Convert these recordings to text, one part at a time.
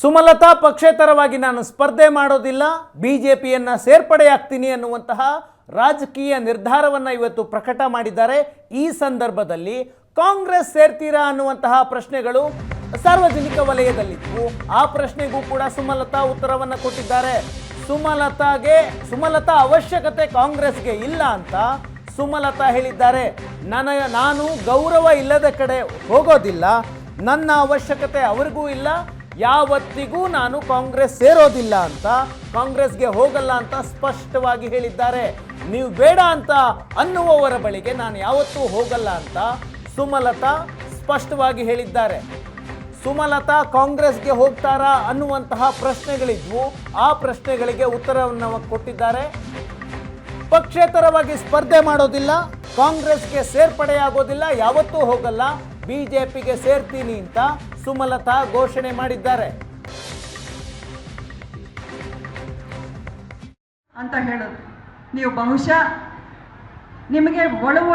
ಸುಮಲತಾ ಪಕ್ಷೇತರವಾಗಿ ನಾನು ಸ್ಪರ್ಧೆ ಮಾಡೋದಿಲ್ಲ, ಬಿಜೆಪಿಯನ್ನು ಸೇರ್ಪಡೆಯಾಗ್ತೀನಿ ಅನ್ನುವಂತಹ ರಾಜಕೀಯ ನಿರ್ಧಾರವನ್ನು ಇವತ್ತು ಪ್ರಕಟ ಮಾಡಿದ್ದಾರೆ. ಈ ಸಂದರ್ಭದಲ್ಲಿ ಕಾಂಗ್ರೆಸ್ ಸೇರ್ತೀರಾ ಅನ್ನುವಂತಹ ಪ್ರಶ್ನೆಗಳು ಸಾರ್ವಜನಿಕ ವಲಯದಲ್ಲಿತ್ತು. ಆ ಪ್ರಶ್ನೆಗೂ ಕೂಡ ಸುಮಲತಾ ಉತ್ತರವನ್ನು ಕೊಟ್ಟಿದ್ದಾರೆ. ಸುಮಲತಾ ಅವಶ್ಯಕತೆ ಕಾಂಗ್ರೆಸ್ಗೆ ಇಲ್ಲ ಅಂತ ಸುಮಲತಾ ಹೇಳಿದ್ದಾರೆ. ನಾನು ಗೌರವ ಇಲ್ಲದ ಕಡೆ ಹೋಗೋದಿಲ್ಲ, ನನ್ನ ಅವಶ್ಯಕತೆ ಅವರಿಗೂ ಇಲ್ಲ, ಯಾವತ್ತಿಗೂ ನಾನು ಕಾಂಗ್ರೆಸ್ ಸೇರೋದಿಲ್ಲ ಅಂತ, ಕಾಂಗ್ರೆಸ್ಗೆ ಹೋಗಲ್ಲ ಅಂತ ಸ್ಪಷ್ಟವಾಗಿ ಹೇಳಿದ್ದಾರೆ. ನೀವು ಬೇಡ ಅಂತ ಅನ್ನುವವರ ಬಳಿಗೆ ನಾನು ಯಾವತ್ತೂ ಹೋಗಲ್ಲ ಅಂತ ಸುಮಲತಾ ಸ್ಪಷ್ಟವಾಗಿ ಹೇಳಿದ್ದಾರೆ. ಸುಮಲತಾ ಕಾಂಗ್ರೆಸ್ಗೆ ಹೋಗ್ತಾರಾ ಅನ್ನುವಂತಹ ಪ್ರಶ್ನೆಗಳಿದ್ವು. ಆ ಪ್ರಶ್ನೆಗಳಿಗೆ ಉತ್ತರವನ್ನು ಕೊಟ್ಟಿದ್ದಾರೆ. ಪಕ್ಷೇತರವಾಗಿ ಸ್ಪರ್ಧೆ ಮಾಡೋದಿಲ್ಲ, ಕಾಂಗ್ರೆಸ್ಗೆ ಸೇರ್ಪಡೆಯಾಗೋದಿಲ್ಲ, ಯಾವತ್ತೂ ಹೋಗಲ್ಲ, ಬಿಜೆಪಿಗೆ ಸೇರ್ತೀನಿ ಅಂತ ಸುಮಲತಾ ಘೋಷಣೆ ಮಾಡಿದ್ದಾರೆ ಅಂತ ಹೇಳೋದು. ನೀವು ಬಹುಶಃ ನಿಮಗೆ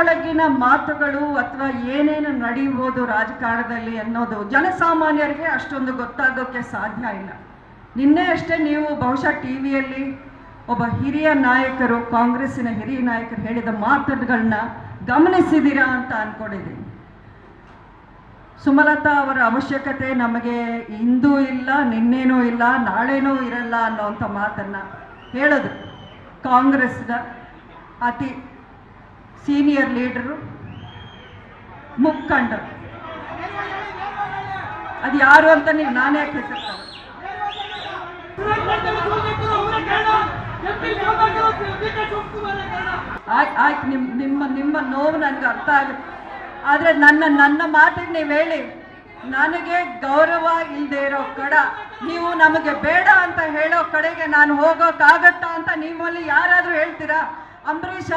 ಒಳಗಿನ ಮಾತುಗಳು ಅಥವಾ ಏನೇನು ನಡೆಯುವುದು ರಾಜಕಾರಣದಲ್ಲಿ ಅನ್ನೋದು ಜನಸಾಮಾನ್ಯರಿಗೆ ಅಷ್ಟೊಂದು ಗೊತ್ತಾಗೋಕ್ಕೆ ಸಾಧ್ಯ ಇಲ್ಲ. ನಿನ್ನೆ ಅಷ್ಟೇ ನೀವು ಬಹುಶಃ ಟಿ ವಿಯಲ್ಲಿ ಒಬ್ಬ ಹಿರಿಯ ನಾಯಕರು, ಕಾಂಗ್ರೆಸ್ಸಿನ ಹಿರಿಯ ನಾಯಕರು ಹೇಳಿದ ಮಾತುಗಳನ್ನ ಗಮನಿಸಿದ್ದೀರಾ ಅಂತ ಅಂದ್ಕೊಂಡಿದ್ದೀನಿ. ಸುಮಲತಾ ಅವರ ಅವಶ್ಯಕತೆ ನಮಗೆ ಇಂದೂ ಇಲ್ಲ, ನಿನ್ನೇನೂ ಇಲ್ಲ, ನಾಳೆನೂ ಇರಲ್ಲ ಅನ್ನೋವಂಥ ಮಾತನ್ನು ಹೇಳಿದ್ರು. ಕಾಂಗ್ರೆಸ್ನ ಅತಿ ಸೀನಿಯರ್ ಲೀಡರು, ಮುಖಂಡರು, ಅದು ಯಾರು ಅಂತ ನೀವು ನಾನೇ ಹೆಸರ್ತಾರೆ. ಆಯ್ತು, ನಿಮ್ಮ ನೋವು ನನಗೆ ಅರ್ಥ ಆಗುತ್ತೆ. ಆದರೆ ನನ್ನ ಮಾತಿಗೆ ನೀವು ಹೇಳಿ, ನನಗೆ ಗೌರವ ಇಲ್ಲದೆ ಇರೋ ನೀವು ನಮಗೆ ಬೇಡ ಅಂತ ಹೇಳೋ ಕಡೆಗೆ ನಾನು ಹೋಗೋಕ್ಕಾಗತ್ತಾ ಅಂತ ನಿಮ್ಮಲ್ಲಿ ಯಾರಾದರೂ ಹೇಳ್ತೀರಾ? ಅಂಬರೀಷ್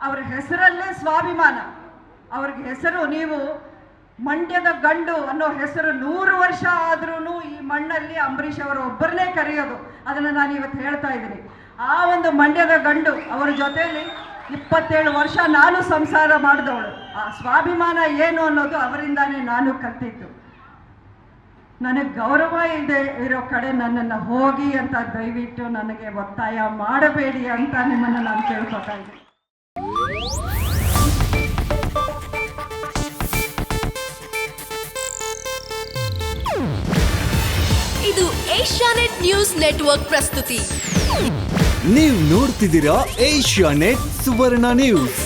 ಅವರ ಹೆಸರಲ್ಲೇ ಸ್ವಾಭಿಮಾನ, ಅವ್ರಿಗೆ ಹೆಸರು, ನೀವು ಮಂಡ್ಯದ ಗಂಡು ಅನ್ನೋ ಹೆಸರು 100 ವರ್ಷ ಆದ್ರೂ ಈ ಮಣ್ಣಲ್ಲಿ ಅಂಬರೀಷ್ ಅವರು ಒಬ್ಬರನ್ನೇ ಕರೆಯೋದು. ಅದನ್ನು ನಾನು ಇವತ್ತು ಹೇಳ್ತಾ ಇದ್ದೀನಿ. ಆ ಒಂದು ಮಂಡ್ಯದ ಗಂಡು ಅವರ ಜೊತೆಯಲ್ಲಿ 27 ವರ್ಷ ನಾನು ಸಂಸಾರ ಮಾಡಿದವಳು. ಆ ಸ್ವಾಭಿಮಾನ ಏನು ಅನ್ನೋದು ಅವರಿಂದಾನೇ ನಾನು ಕಲ್ತಿದ್ದು. ನನಗೆ ಗೌರವ ಇಲ್ಲದೆ ಇರೋ ಕಡೆ ನನ್ನನ್ನು ಹೋಗಿ ಅಂತ ದಯವಿಟ್ಟು ನನಗೆ ಒತ್ತಾಯ ಮಾಡಬೇಡಿ ಅಂತ ನಿಮ್ಮನ್ನು ನಾನು ಕೇಳ್ಕೊತಾ ಇದ್ದೀನಿ. ಇದು ಏಷ್ಯಾನೆಟ್ ನ್ಯೂಸ್ ನೆಟ್ವರ್ಕ್ ಪ್ರಸ್ತುತಿ. ನೀವು ನೋಡ್ತಿದ್ದೀರಾ ಏಷ್ಯಾನೆಟ್ ಸುವರ್ಣ ನ್ಯೂಸ್.